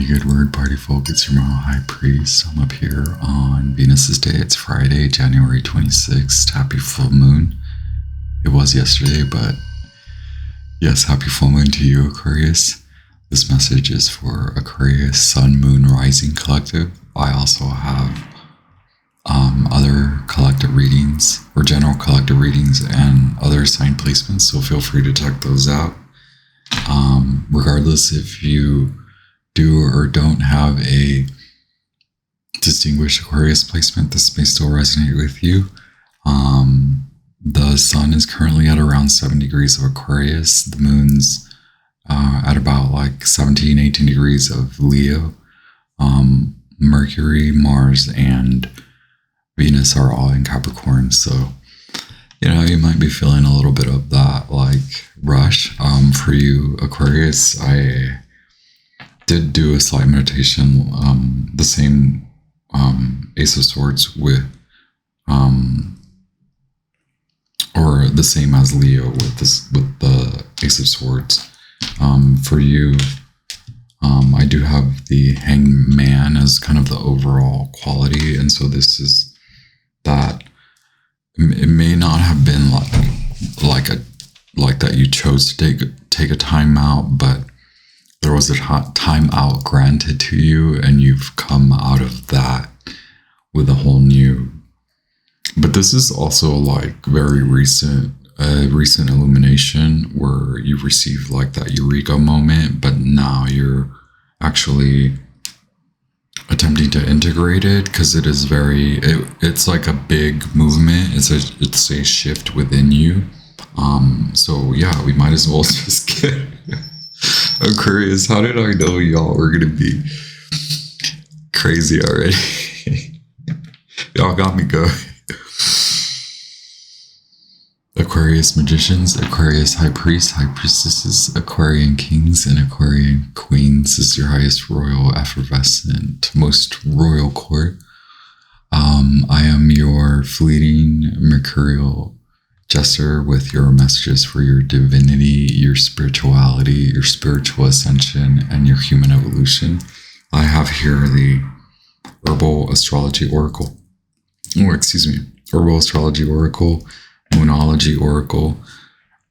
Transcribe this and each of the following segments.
Mighty good word, party folk. It's your Mama High Priest. I'm up here on Venus's Day. It's Friday, January 26th. Happy full moon. It was yesterday, but yes, happy full moon to you, Aquarius. This message is for Aquarius, Sun, Moon, Rising Collective. I also have other collective readings or general collective readings and other sign placements, so feel free to check those out. Regardless if you do or don't have a distinguished Aquarius placement, this may still resonate with you. The sun is currently at around 7 degrees of Aquarius. The moon's at about like 17, 18 degrees of Leo. Mercury, Mars, and Venus are all in Capricorn. So, you might be feeling a little bit of that like rush. For you, Aquarius, I did do a slight meditation, the same Ace of Swords with, or the same as Leo with the Ace of Swords. For you, I do have the Hangman as kind of the overall quality, and so this is that. It may not have been like that you chose to take a time out, but there was a time out granted to you, and you've come out of that with a whole new. But this is also like very recent illumination where you received like that eureka moment, but now you're actually attempting to integrate it because it is it's like a big movement. It's a shift within you. So yeah, we might as well just get Aquarius. How did I know y'all were gonna be crazy already? Y'all got me going. Aquarius magicians, Aquarius high priests, high priestesses, Aquarian kings, and Aquarian queens. This is your highest royal, effervescent, most royal court. I am your fleeting mercurial jester with your messages for your divinity, your spirituality, your spiritual ascension, and your human evolution. I have here the Herbal Astrology Oracle. Herbal Astrology Oracle, Moonology Oracle,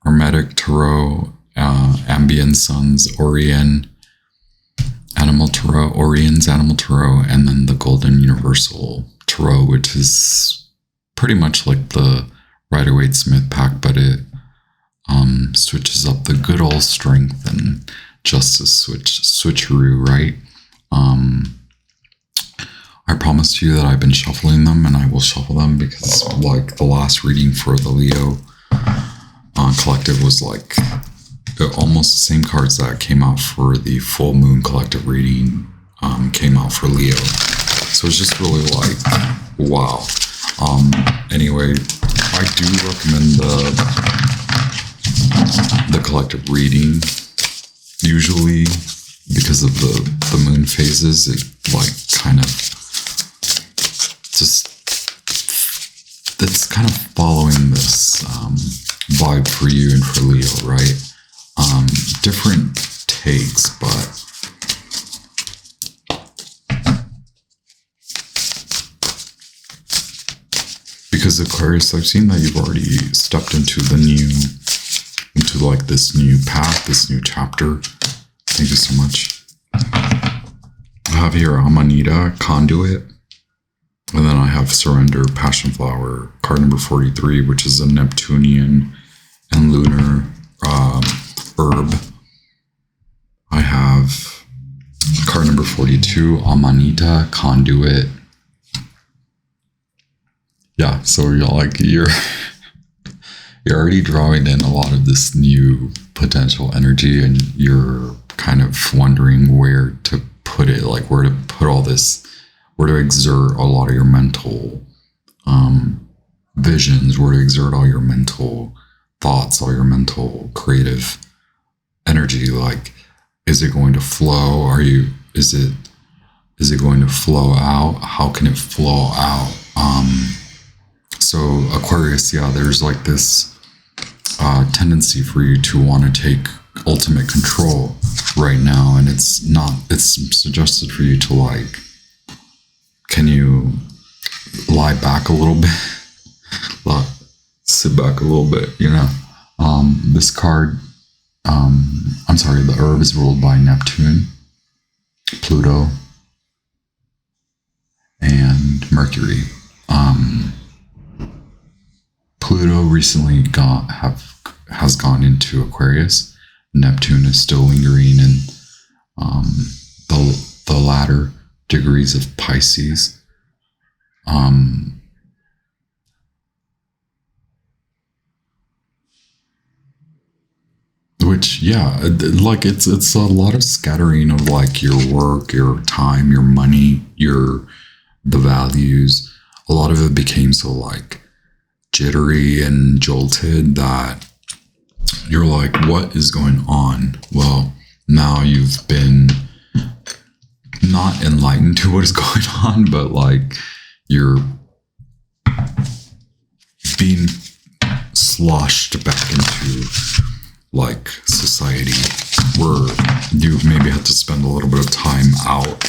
Hermetic Tarot, Ambient Suns, Orion's Animal Tarot, and then the Golden Universal Tarot, which is pretty much like the Rider-Waite-Smith pack, but it switches up the good old strength and justice switcheroo, right? I promised you that I've been shuffling them, and I will shuffle them because like the last reading for the Leo collective was like almost the same cards that came out for the full moon collective reading came out for Leo. So it's just really like, wow. Anyway, I do recommend the collective reading usually because of the moon phases. It like kind of it's kind of following this vibe for you and for Leo, right? Different takes, but because Aquarius, I've seen that you've already stepped into like this new path, this new chapter. Thank you so much. I have here Amanita, Conduit. And then I have Surrender, Passion Flower, card number 43, which is a Neptunian and Lunar herb. I have card number 42, Amanita, Conduit. Yeah, so you're already drawing in a lot of this new potential energy, and you're kind of wondering where to put it, like where to put all this, where to exert a lot of your mental visions, where to exert all your mental thoughts, all your mental creative energy. Like, is it going to flow? Is it going to flow out? How can it flow out? So Aquarius, yeah, there's like this tendency for you to want to take ultimate control right now, and it's suggested for you to like, can you lie back a little bit? Sit back a little bit, you know. This card, I'm sorry, the herb is ruled by Neptune, Pluto, and Mercury. Pluto recently has gone into Aquarius. Neptune is still lingering in the latter degrees of Pisces. Which, yeah, like it's a lot of scattering of like your work, your time, your money, the values. A lot of it became so like jittery and jolted that you're like, what is going on? Well, now you've been not enlightened to what is going on, but like you're being sloshed back into like society, where you maybe had to spend a little bit of time out.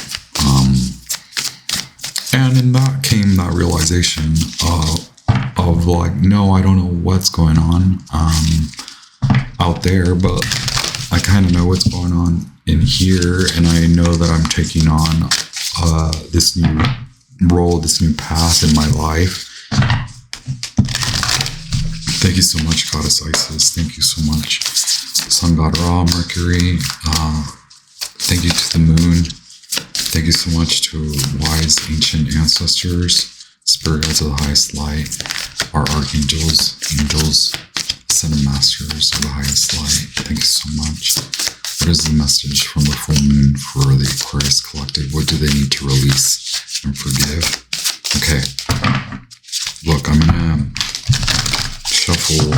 And in that came that realization of like, no, I don't know what's going on out there, but I kind of know what's going on in here, and I know that I'm taking on this new role, this new path in my life. Thank you so much, Goddess Isis. Thank you so much, Sun God Ra, Mercury. Thank you to the moon. Thank you so much to wise ancient ancestors, spirit guides of the highest light, our archangels, angels, ascended masters of the highest light. Thank you so much. What is the message from the full moon for the Aquarius collective? What do they need to release and forgive? Okay. Look, I'm gonna shuffle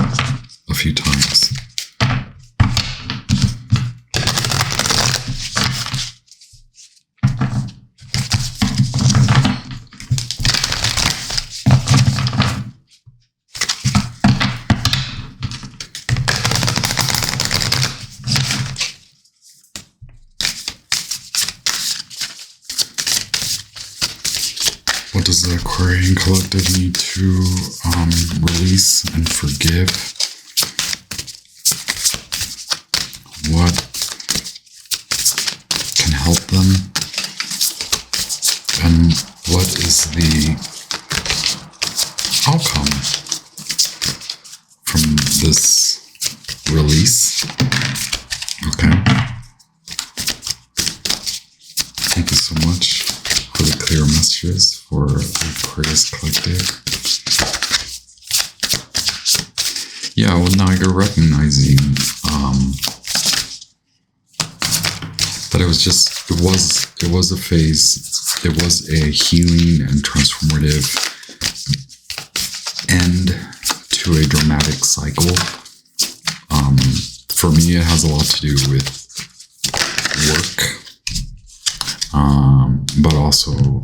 a few times. What does the Aquarian collective need to release and forgive? What can help them? And what is the outcome from this release? Okay. Thank you so much for the clear messages for the Aquarius collective. Yeah, well, now you're recognizing that it was a phase, it was a healing and transformative end to a dramatic cycle. For me, it has a lot to do with work, but also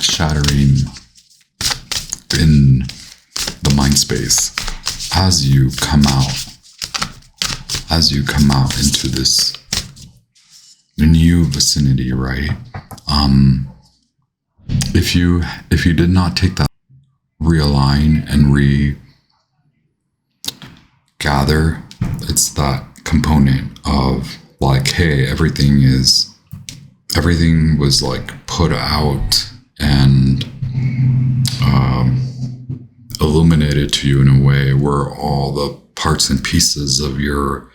shattering in the mind space as you come out into this new vicinity, right? If you did not take that, realign and regather, it's that component of like, hey, everything was like put out and illuminated to you in a way where all the parts and pieces of your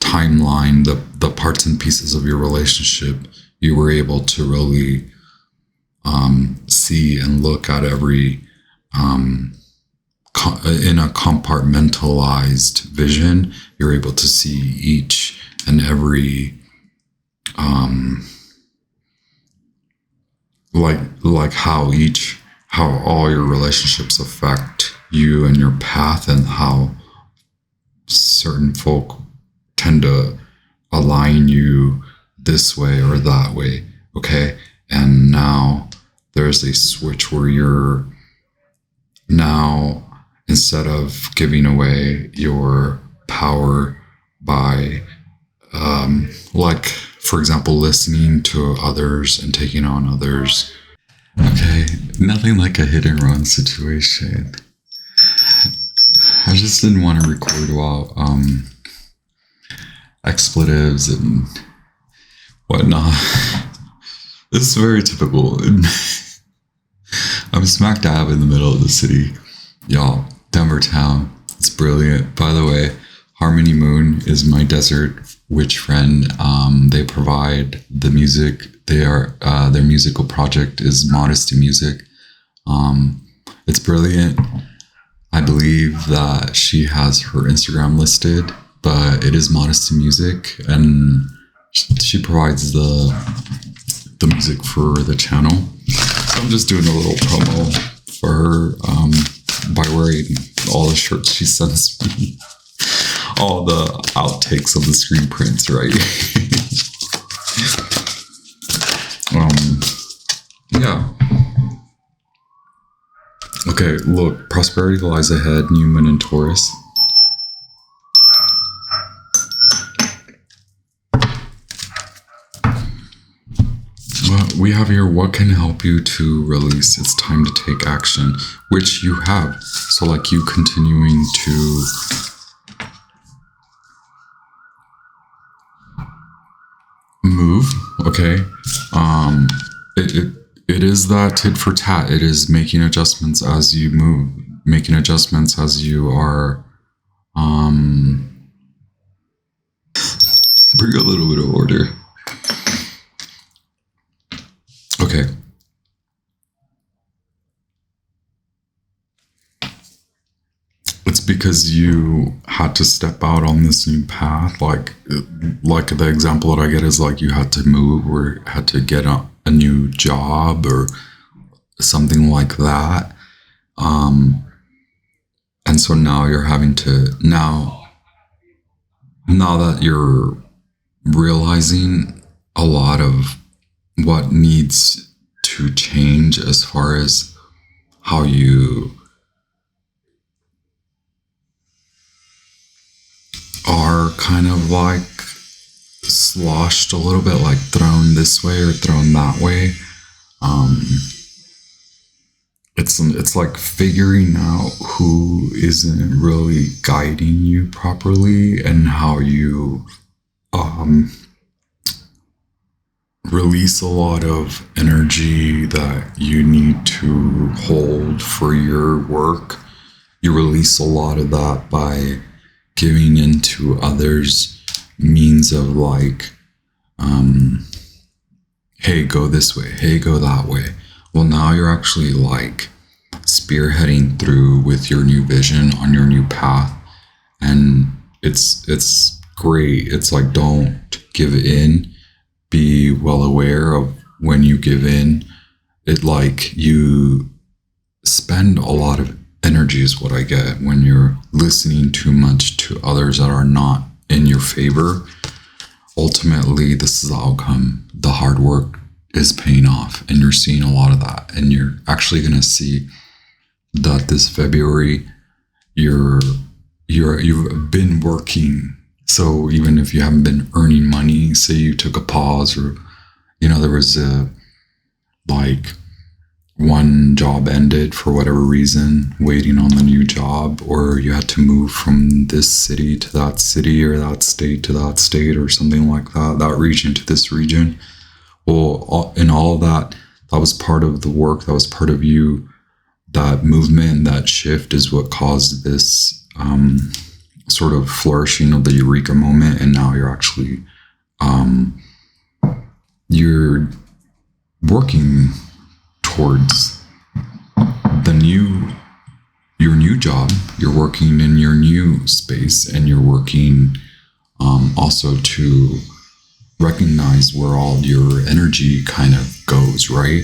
timeline, the parts and pieces of your relationship, you were able to really see and look at every in a compartmentalized vision. You're able to see each and every like how all your relationships affect you and your path, and how certain folk tend to align you this way or that way. Okay. And now there's a switch where you're now, instead of giving away your power by, like, for example, listening to others and taking on others. Okay, nothing like a hit and run situation. I just didn't want to record while expletives and whatnot. This is very typical. I'm smack dab in the middle of the city. Y'all, Denver town. It's brilliant. By the way, Harmony Moon is my desert witch friend. They provide the music. They are their musical project is Modesty Music. It's brilliant. I believe that she has her Instagram listed, but it is Modesty Music, and she provides the music for the channel. So I'm just doing a little promo for her by wearing all the shirts she sends me. All the outtakes of the screen prints, right? Yeah. Okay, look, prosperity lies ahead, new moon in Taurus. Well, we have here, what can help you to release? It's time to take action, which you have. So like you continuing to move, okay? It is that tit for tat. It is making adjustments as you move, making adjustments as you are bring a little bit of order. Okay. It's because you had to step out on this new path. Like the example that I get is like you had to move or had to get a new job or something like that. And so now you're having to, now that you're realizing a lot of what needs to change as far as how you are kind of like sloshed a little bit, like thrown this way or thrown that way. It's like figuring out who isn't really guiding you properly and how you release a lot of energy that you need to hold for your work. You release a lot of that by giving into others' means of like, hey, go this way, hey, go that way. Well, now you're actually like spearheading through with your new vision on your new path. And it's great. It's like, don't give in. Be well aware of when you give in. It like you spend a lot of energy is what I get when you're listening too much to others that are not in your favor. Ultimately, this is the outcome. The hard work is paying off, and you're seeing a lot of that. And you're actually going to see that this February, you've been working. So even if you haven't been earning money, say you took a pause, or there was like one job ended for whatever reason, waiting on the new job, or you had to move from this city to that city, or that state to that state, or something like that, that region to this region. Well, in all of that, that was part of the work, that was part of you. That movement, that shift is what caused this sort of flourishing of the eureka moment. And now you're actually, you're working towards your new job. You're working in your new space, and you're working also to recognize where all your energy kind of goes, right?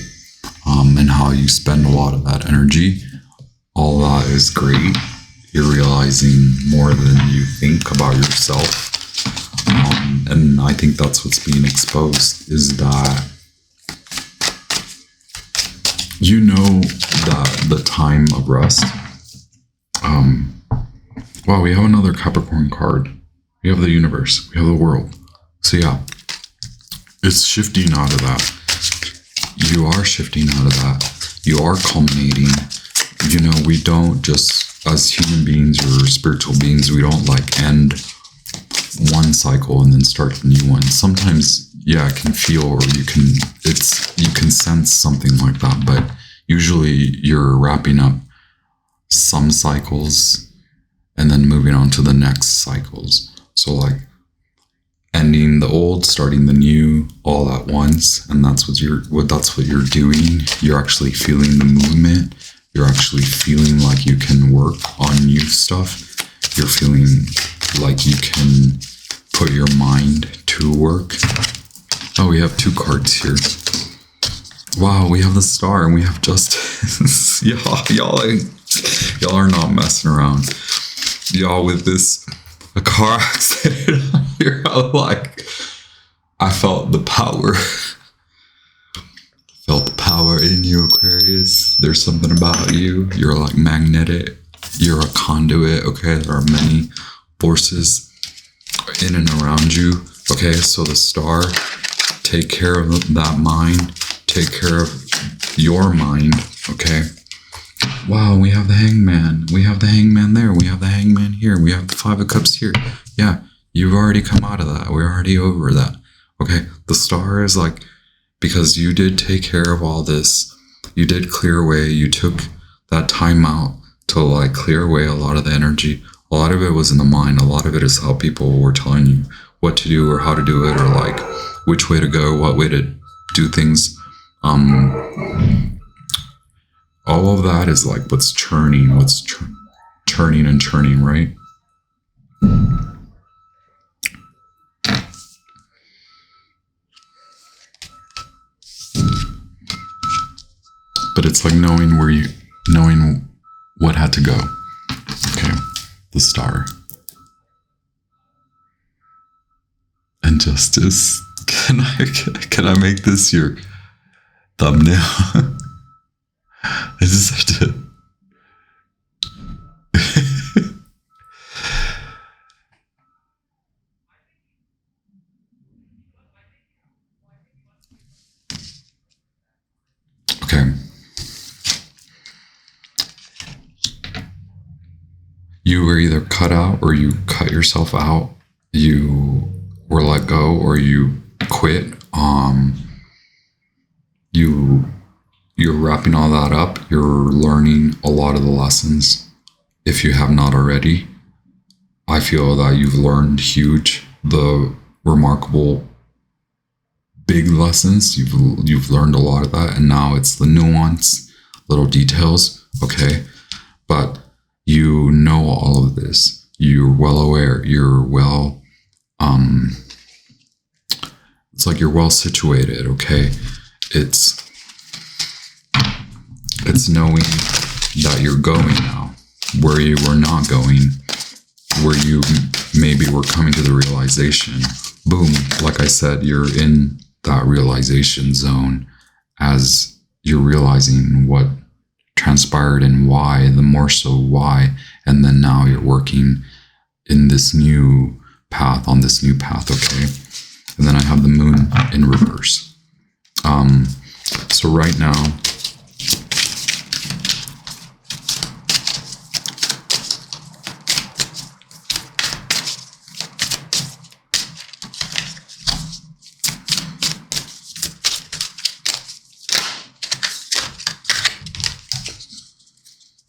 And how you spend a lot of that energy. All that is great. You're realizing more than you think about yourself. And I think that's what's being exposed, is that that the time of rest Wow, we have another Capricorn card. We have the universe. We have the world. So yeah, it's shifting out of that. You are shifting out of that. You are culminating. You know, we don't just, as human beings or spiritual beings, we don't like end one cycle and then start a new one. Sometimes, yeah, I can feel, or you can sense something like that, but usually you're wrapping up some cycles and then moving on to the next cycles. So like ending the old, starting the new all at once, and that's what you're doing. You're actually feeling the movement. You're actually feeling like you can work on new stuff. You're feeling like you can put your mind to work. Oh, we have two cards here. Wow, we have the Star and we have Justice. Y'all are not messing around. Y'all, with this a car accident here, I felt the power. Felt the power in you, Aquarius. There's something about you. You're like magnetic. You're a conduit, okay? There are many forces in and around you, okay? So the Star, take care of that mind. Take care of your mind, okay? Wow, we have the Hangman. We have the Hangman there. We have the Hangman here. We have the Five of Cups here. Yeah, you've already come out of that. We're already over that, okay? The Star is like, because you did take care of all this. You did clear away. You took that time out to like clear away a lot of the energy. A lot of it was in the mind. A lot of it is how people were telling you what to do or how to do it, or like which way to go, what way to do things. All of that is like what's churning, turning and churning, right? But it's like knowing what had to go. Okay, the Star. And Justice. Can I make this your thumbnail? I just have to. Okay. You were either cut out or you cut yourself out. You were let go or you quit. You're wrapping all that up. You're learning a lot of the lessons. If you have not already, I feel that you've learned the remarkable big lessons. You've learned a lot of that, and now it's the nuance, little details, okay? But you know all of this. You're well aware. You're well, it's like you're well situated, okay? It's knowing that you're going now, where you were not going, where you maybe were coming to the realization. Boom, like I said, you're in that realization zone as you're realizing what transpired and why, the more so why, and then now you're working in this new path, okay? And then I have the Moon in reverse. So right now,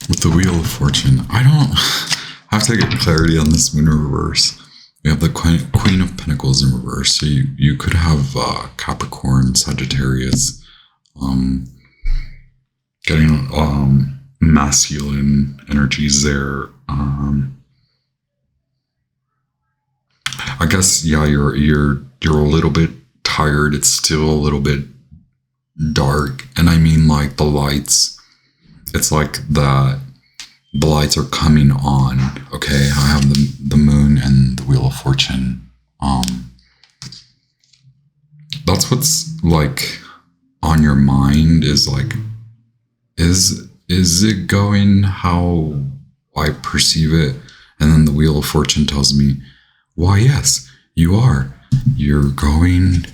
with the Wheel of Fortune, I have to get clarity on this Moon in reverse. We have the Queen of Pentacles in reverse. So you could have Capricorn, Sagittarius, getting masculine energies there. I guess, yeah, you're a little bit tired. It's still a little bit dark, and I mean like the lights. It's like the lights are coming on. Okay, I have the Moon and the Wheel of Fortune. That's what's like on your mind, is like, is it going how I perceive it. And then the Wheel of Fortune tells me, why, yes, you are. You're going,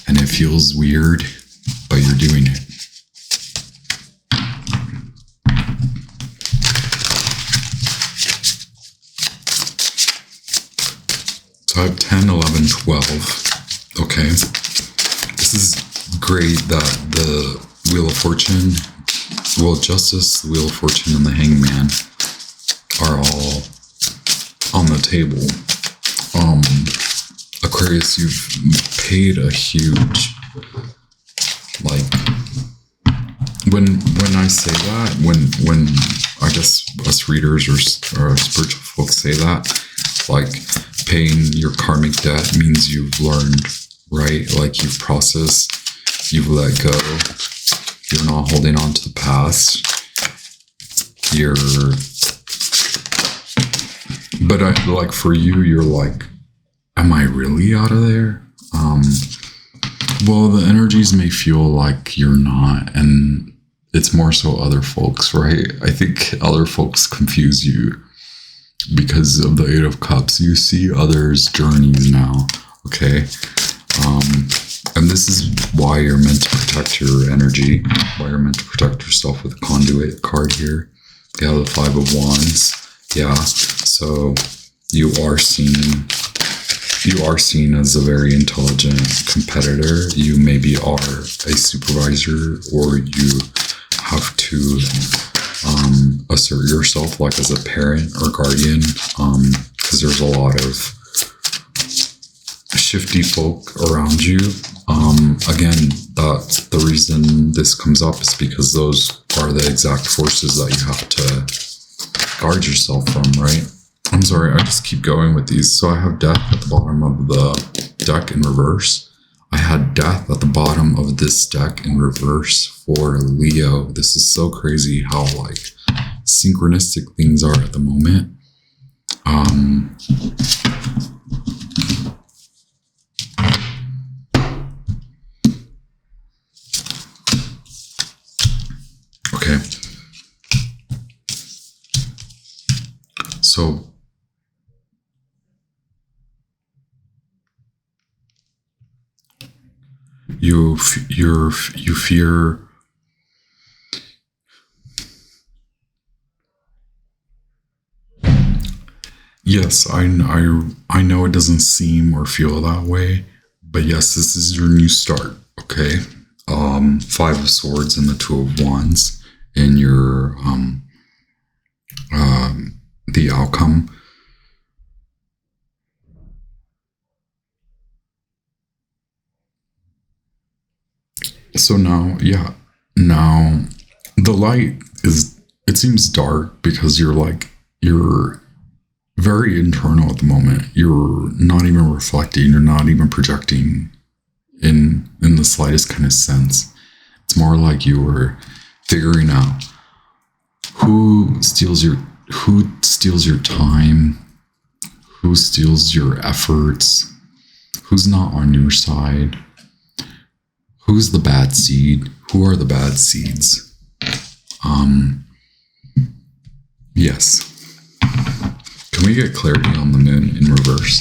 and it feels weird, but you're doing it. So I have 10, 11, 12. Okay. This is great that the Wheel of Fortune, well, Justice, the Wheel of Fortune, and the Hangman are all on the table. Aquarius, you've paid a huge, like, when I say that, when I guess us readers or spiritual folks say that, like, paying your karmic debt means you've learned, right? Like, you've processed, you've let go, you're not holding on to the past, but like, for you, you're like, am I really out of there? Well, the energies may feel like you're not, and it's more so other folks, right? I think other folks confuse you because of the Eight of Cups. You see others' journeys now, okay? And this is why you're meant to protect your energy, why you're meant to protect yourself with the Conduit card here. Yeah, the Five of Wands. Yeah, so you are seen as a very intelligent competitor. You maybe are a supervisor, or you have to assert yourself, like as a parent or guardian, because there's a lot of shifty folk around you. Again, that's the reason this comes up, is because those are the exact forces that you have to guard yourself from, right? I'm sorry, I just keep going with these. So I have Death at the bottom of the deck in reverse. I had Death at the bottom of this deck in reverse for Leo. This is so crazy how, like, synchronistic things are at the moment. Okay. So you fear yes, I know it doesn't seem or feel that way, but yes, this is your new start, okay? Five of Swords and the Two of Wands in your the outcome. So now the light is, it seems dark because you're very internal at the moment. You're not even reflecting, you're not even projecting in the slightest kind of sense. It's more like you were figuring out who steals your time, who steals your efforts, who's not on your side, who's the bad seed, who are the bad seeds. Yes. Can we get clarity on the moon in reverse?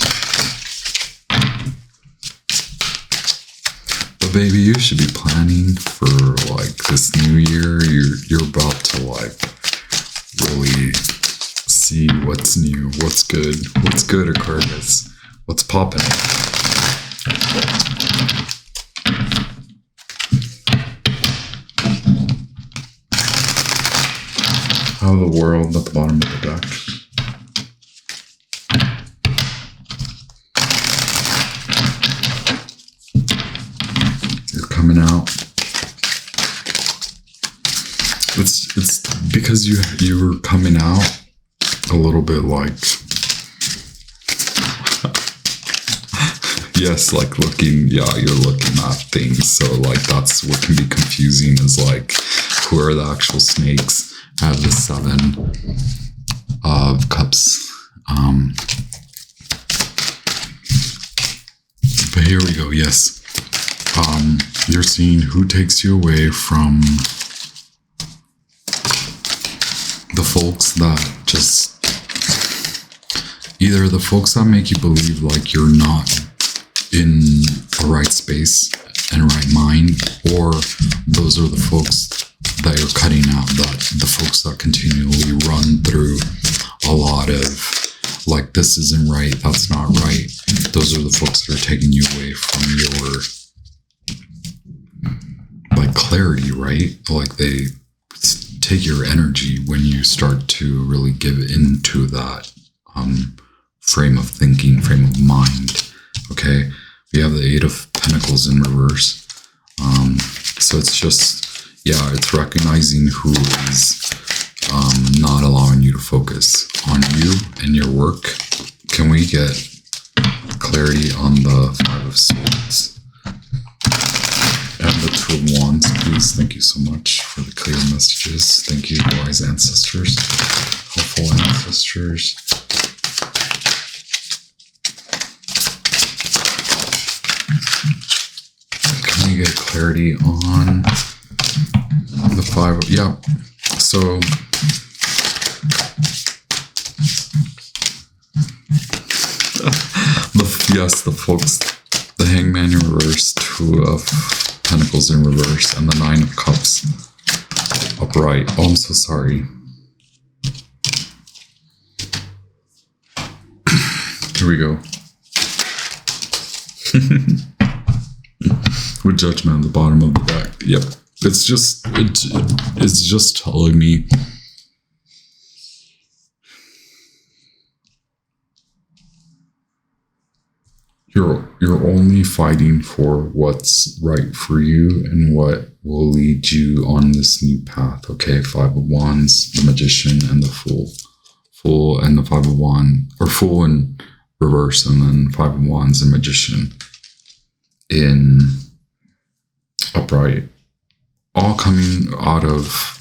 But baby, you should be planning for, like, this new year. You're about to, like, really see what's new, what's good, Aquarius, what's popping. How the world at the bottom of the deck. You're coming out. It's because you were coming out a little bit like yes, like you're looking at things. So, like, that's what can be confusing, is like, who are the actual snakes? I have the Seven of Cups. But here we go. Yes. You're seeing who takes you away from the folks that just either the folks that make you believe like you're not in a right space and right mind, or those are the folks that you're cutting out, that the folks that continually run through a lot of like, this isn't right, that's not right. Those are the folks that are taking you away from your like clarity, right? Like they take your energy when you start to really give into that frame of thinking, frame of mind. Okay, we have the Eight of Pentacles in reverse. So it's just, yeah, it's recognizing who is not allowing you to focus on you and your work. Can we get clarity on the Five of Swords and the Two of Wands, please? Thank you so much for the clear messages. Thank you, wise ancestors, helpful ancestors. Can we get clarity on the Five? Yeah. So the folks, the Hangman in reverse, Two of Pentacles in reverse, and the Nine of Cups upright. Oh, I'm so sorry. Here we go. With Judgment at the bottom of the deck. Yep. It's just telling me you're only fighting for what's right for you and what will lead you on this new path. Okay, Five of Wands, the Magician, and the Fool. Fool and the Five of Wands, or Fool in reverse, and then Five of Wands and Magician in upright. All coming out of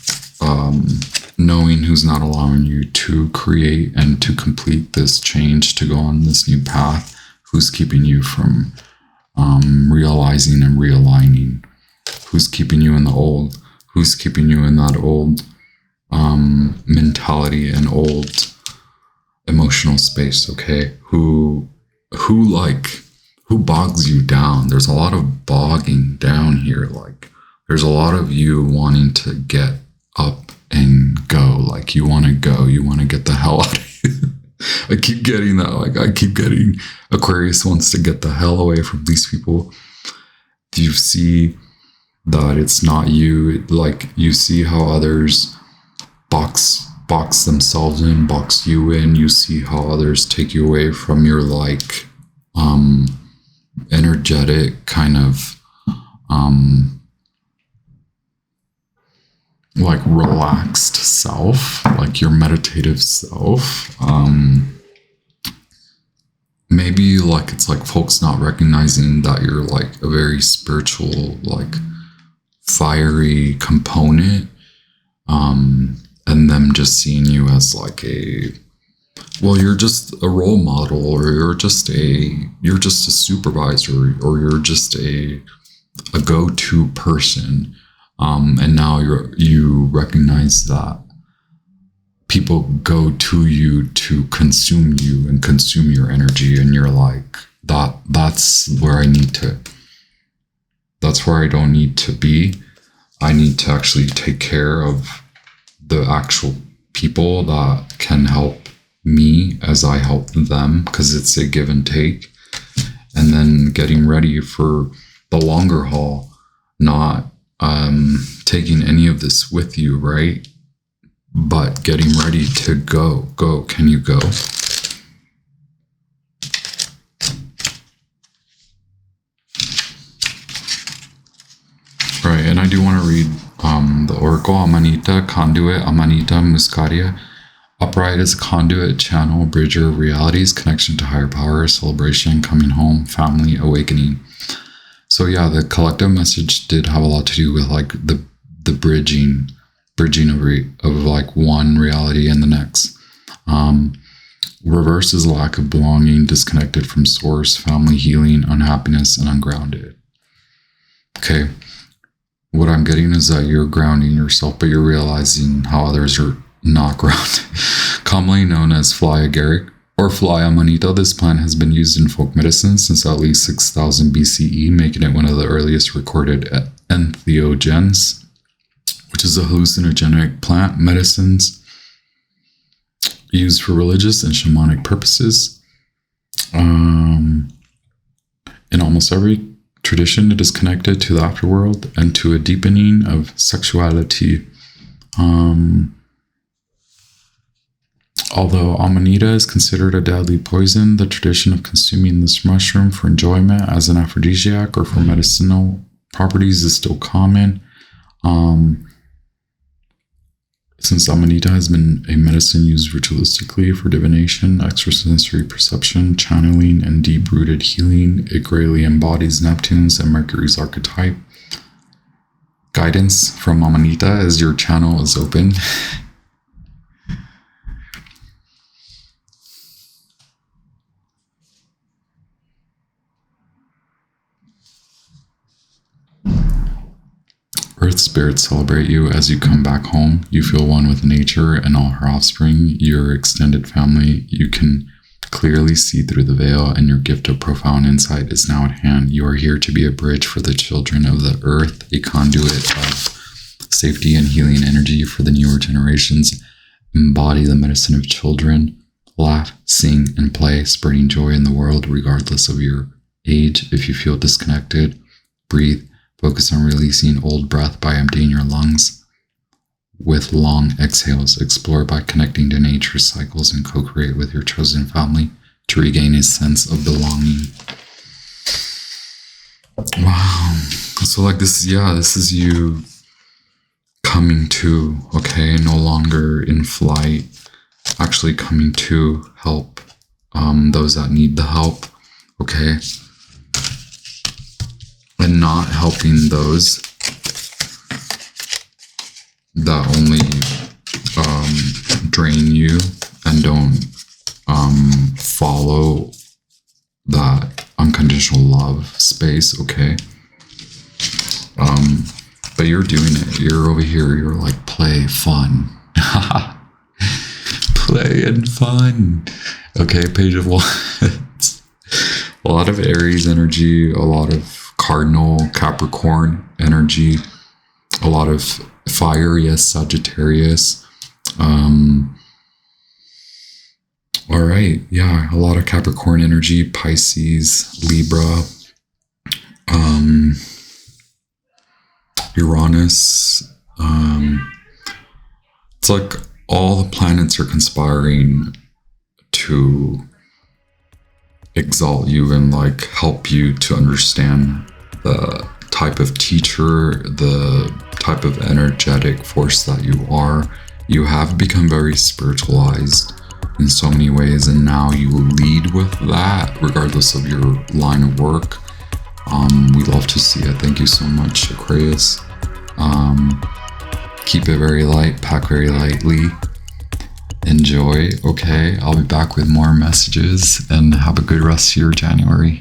knowing who's not allowing you to create and to complete this change, to go on this new path, who's keeping you from realizing and realigning, who's keeping you in the old, who's keeping you in that old mentality and old emotional space, okay? Who bogs you down. There's a lot of bogging down here. Like, there's a lot of you wanting to get up and go. Like, you want to go. You want to get the hell out of here. I keep getting that. Like, I keep getting Aquarius wants to get the hell away from these people. Do you see that it's not you? Like, you see how others box themselves in, box you in. You see how others take you away from your, like, energetic kind of like relaxed self, like your meditative self. Maybe like it's like folks not recognizing that you're like a very spiritual, like fiery component, and them just seeing you as like you're just a role model, or you're just a supervisor, or you're just a go-to person. And now you recognize that people go to you to consume you and consume your energy, and you're like, that's where I don't need to be. I need to actually take care of the actual people that can help me as I help them, because it's a give and take. And then getting ready for the longer haul, not taking any of this with you, right? But getting ready to go. Can you go? Right, and I do want to read the Oracle. Amanita, Conduit, Amanita, Muscaria. Upright is a conduit, channel, bridger, realities, connection to higher power, celebration, coming home, family, awakening. So yeah, the collective message did have a lot to do with like the bridging of like one reality and the next. Reverse is lack of belonging, disconnected from source, family, healing, unhappiness, and ungrounded. Okay, what I'm getting is that you're grounding yourself, but you're realizing how others are not grounded. Commonly known as fly agaric or fly amanita, this plant has been used in folk medicine since at least 6000 BCE, making it one of the earliest recorded entheogens, which is a hallucinogenic plant medicines used for religious and shamanic purposes. In almost every tradition, it is connected to the afterworld and to a deepening of sexuality. Although amanita is considered a deadly poison, the tradition of consuming this mushroom for enjoyment as an aphrodisiac or for medicinal properties is still common. Since amanita has been a medicine used ritualistically for divination, extrasensory perception, channeling, and deep-rooted healing, it greatly embodies Neptune's and Mercury's archetype. Guidance from amanita as your channel is open. Earth spirits celebrate you as you come back home. You feel one with nature and all her offspring, your extended family. You can clearly see through the veil, and your gift of profound insight is now at hand. You are here to be a bridge for the children of the earth, a conduit of safety and healing energy for the newer generations. Embody the medicine of children. Laugh, sing, and play, spreading joy in the world regardless of your age. If you feel disconnected, breathe. Focus on releasing old breath by emptying your lungs with long exhales. Explore by connecting to nature's cycles and co-create with your chosen family to regain a sense of belonging. Wow. So like this is you coming to, okay, no longer in flight, actually coming to help those that need the help, okay? And not helping those that only drain you and don't follow that unconditional love space, okay? But you're doing it. You're over here. You're like, play, fun. Play and fun. Okay, Page of Wands. A lot of Aries energy, a lot of Cardinal, Capricorn energy, a lot of fire, yes, Sagittarius. All right, yeah, a lot of Capricorn energy, Pisces, Libra, Uranus. It's like all the planets are conspiring to exalt you and like help you to understand the type of teacher, the type of energetic force that you are. You have become very spiritualized in so many ways, and now you lead with that regardless of your line of work. We love to see it. Thank you so much, Aquarius. Keep it very light, pack very lightly. Enjoy, okay? I'll be back with more messages, and have a good rest of your January.